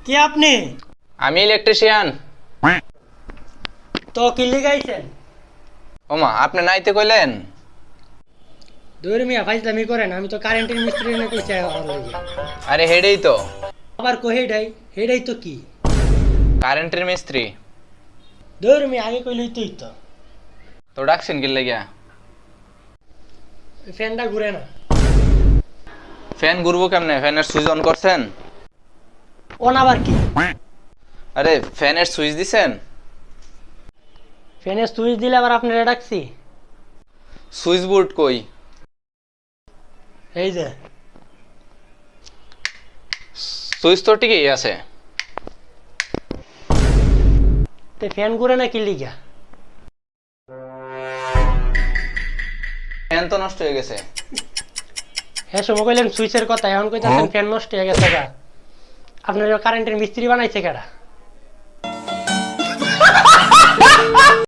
কে আপনি? আমি ইলেকট্রিশিয়ান। তো কি লিগাইছেন? ওমা আপনি নাইতে কইলেন? দূর মিয়া ফাইজলামি করেন, আমি তো কারেন্টের মিস্ত্রি এনে কইছি আমার লইগে। আরে হেডেই তো আবার কো হেডাই, হেডাই তো কি? কারেন্টের মিস্ত্রি। দূর মিয়া আগে কইলই তুই তো। তো ডাকছেন কি লাগিয়া? ওই ফ্যানটা ঘুরে না। ফ্যান ঘুরবো কেমনে? ফ্যানের সুইচ অন করছেন? ওন আবার কি? আরে ফ্যানের সুইচ দিছেন? ফ্যানের সুইচ দিলে আবার আপনারা ডাকছি? সুইচ বোর্ড কই? এই যে সুইচ তো ঠিকই আছে। তে ফ্যান ঘুরে না কি লিগা? ফ্যান তো নষ্ট হয়ে গেছে। হ্যাঁ সময় কইলেন সুইচের কথা, এখন কইতাছেন ফ্যান নষ্ট হয়ে গেছে গা। আপনারা কারেন্টের মিস্ত্রি বানাইছে কেডা?